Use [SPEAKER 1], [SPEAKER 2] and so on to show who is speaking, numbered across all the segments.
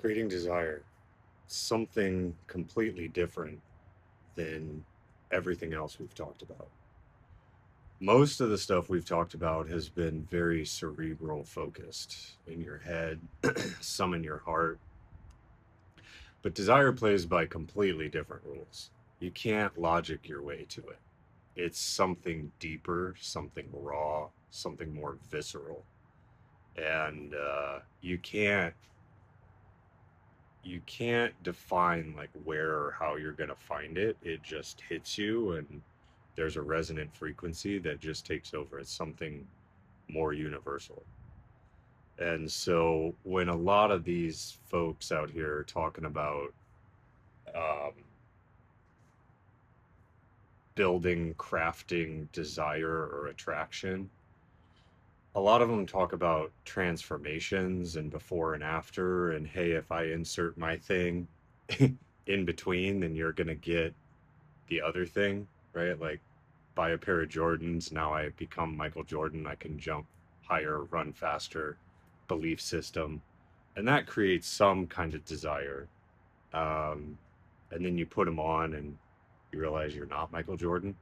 [SPEAKER 1] Creating desire, something completely different than everything else we've talked about. Most of the stuff we've talked about has been very cerebral focused in your head, some in your heart. But desire plays by completely different rules. You can't logic your way to it. It's something deeper, something raw, something more visceral. And you can't define like where or how you're going to find it. It just hits you, and there's a resonant frequency that just takes over. It's something more universal. And so when a lot of these folks out here are talking about um, building, crafting desire or attraction, a lot of them talk about transformations and before and after, and hey, if I insert my thing in between, then you're going to get the other thing, right? Like buy a pair of Jordans. Now I become Michael Jordan. I can jump higher, run faster, belief system. And that creates some kind of desire. Um, and then you put them on and you realize you're not Michael Jordan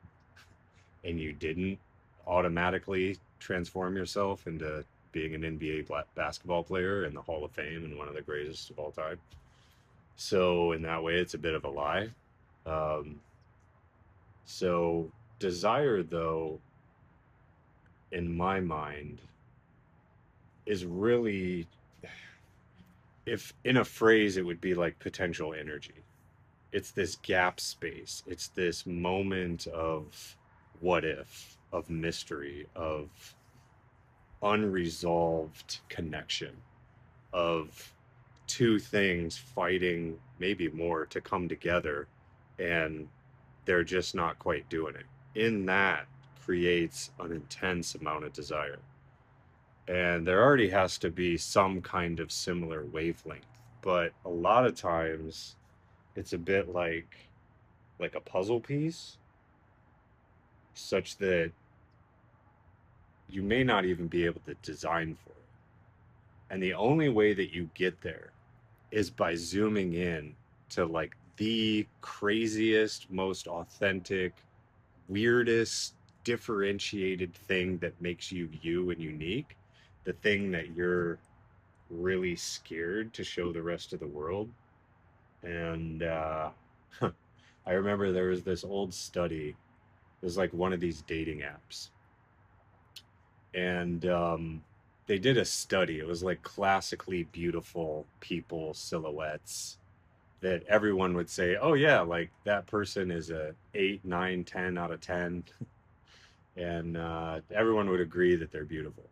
[SPEAKER 1] and you didn't automatically transform yourself into being an NBA basketball player in the Hall of Fame and one of the greatest of all time. So, in that way, it's a bit of a lie. Um, so, desire, though, in my mind, is really, if in a phrase, it would be like potential energy. It's this gap space, it's this moment of what if, of mystery, of unresolved connection, of two things fighting, maybe more, to come together, and they're just not quite doing it. In that creates an intense amount of desire. And there already has to be some kind of similar wavelength. But a lot of times it's a bit like a puzzle piece, such that you may not even be able to design for it. And the only way that you get there is by zooming in to like the craziest, most authentic, weirdest, differentiated thing that makes you you and unique, the thing that you're really scared to show the rest of the world. And I remember there was this old study. It was like one of these dating apps, and they did a study. It was like classically beautiful people silhouettes that everyone would say, "Oh yeah, like that person is a 8, 9, 10 out of 10," and everyone would agree that they're beautiful.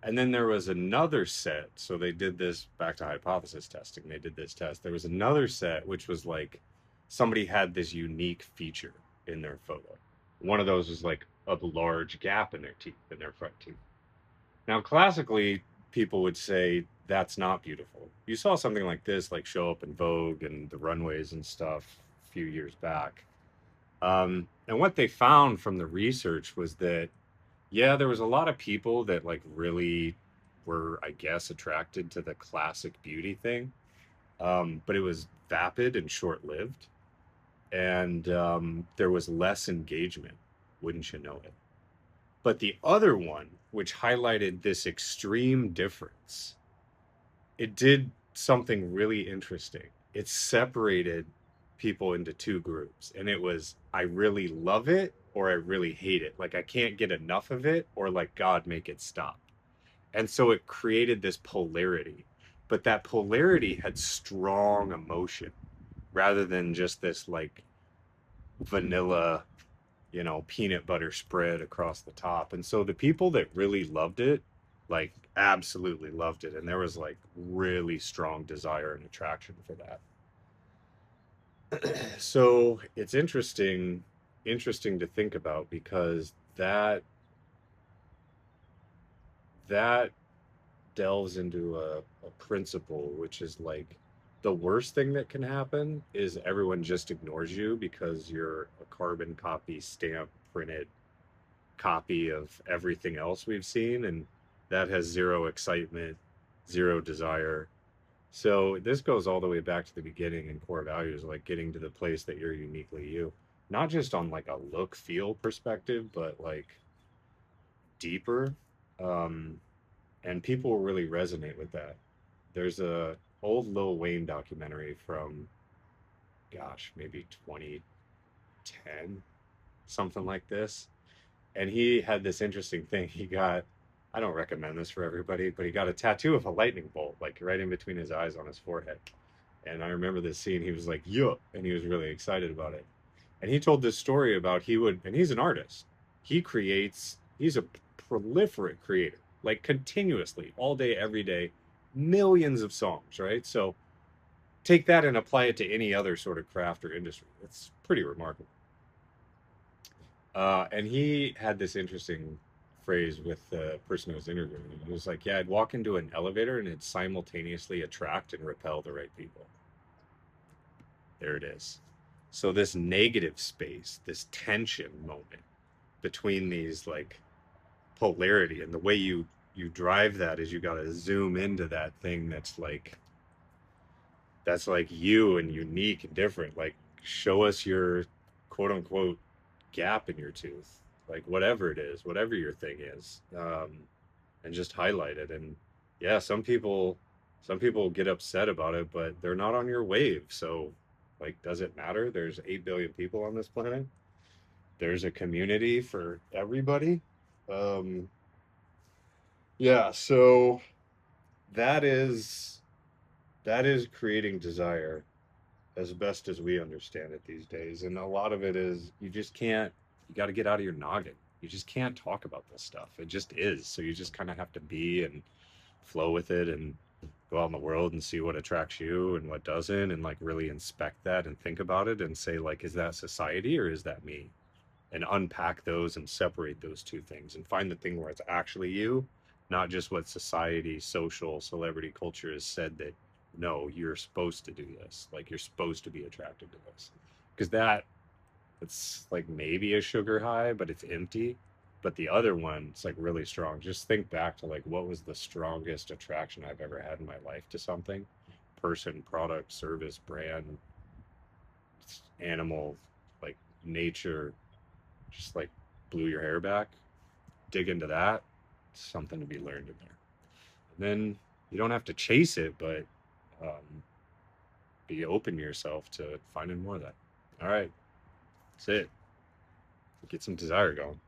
[SPEAKER 1] And then there was another set. So they did this back to hypothesis testing. They did this test. There was another set which was like somebody had this unique feature in their photo. One of those was like a large gap in their teeth, in their front teeth. Now, classically, people would say that's not beautiful. You saw something like this, like show up in Vogue and the runways and stuff a few years back. And what they found from the research was that, yeah, there was a lot of people that like really were, I guess, attracted to the classic beauty thing. But it was vapid and short lived. And there was less engagement, wouldn't you know it? But the other one, which highlighted this extreme difference, it did something really interesting. It separated people into two groups, and it was I really love it or I really hate it. Like I can't get enough of it, or like God make it stop. And so it created this polarity. But that polarity had strong emotion rather than just this like vanilla, peanut butter spread across the top. And so the people that really loved it, like absolutely loved it. And there was like really strong desire and attraction for that. So it's interesting to think about, because that delves into a principle, which is like the worst thing that can happen is everyone just ignores you because you're a carbon copy, stamp printed copy of everything else we've seen, and that has zero excitement, zero desire, So this goes all the way back to the beginning and core values, like getting to the place that you're uniquely you, not just on like a look feel perspective, but like deeper. Um, and people really resonate with that. There's a old Lil Wayne documentary from, gosh, maybe 2010, something like this. And he had this interesting thing. He got, I don't recommend this for everybody, but he got a tattoo of a lightning bolt, like right in between his eyes on his forehead. And I remember this scene. He was like, "Yeah," and he was really excited about it. And he told this story about he would, and he's an artist. He creates. He's a proliferate creator, like continuously, all day, every day, millions of songs. Right. So take that and apply it to any other sort of craft or industry. It's pretty remarkable. And he had this interesting phrase with the person who was interviewing him. He was like, "Yeah, I'd walk into an elevator and it'd simultaneously attract and repel the right people." There it is. So this negative space, this tension moment between these like polarity, and the way you drive that is you got to zoom into that thing that's like you and unique and different. Like show us your quote unquote gap in your tooth, like whatever it is, whatever your thing is, and just highlight it. And yeah, some people get upset about it, but they're not on your wave. So like, does it matter? There's 8 billion people on this planet. There's a community for everybody. Um, yeah, so that is that is creating desire as best as we understand it these days. And a lot of it is you just can't, you got to get out of your noggin. You just can't talk about this stuff. It just is. So you just kind of have to be and flow with it and go out in the world and see what attracts you and what doesn't, and like really inspect that and think about it and say, like, is that society or is that me? And unpack those and separate those two things and find the thing where it's actually you, not just what society, social, celebrity culture has said that no, you're supposed to do this. Like you're supposed to be attracted to this. Because that it's like maybe a sugar high, but it's empty. But the other one, it's like really strong. Just think back to like what was the strongest attraction I've ever had in my life to something, person, product, service, brand, animal, like nature, just like blew your hair back. Dig into that. Something to be learned in there. And then you don't have to chase it, but um, be open to yourself to finding more of that. All right, that's it. Get some desire going.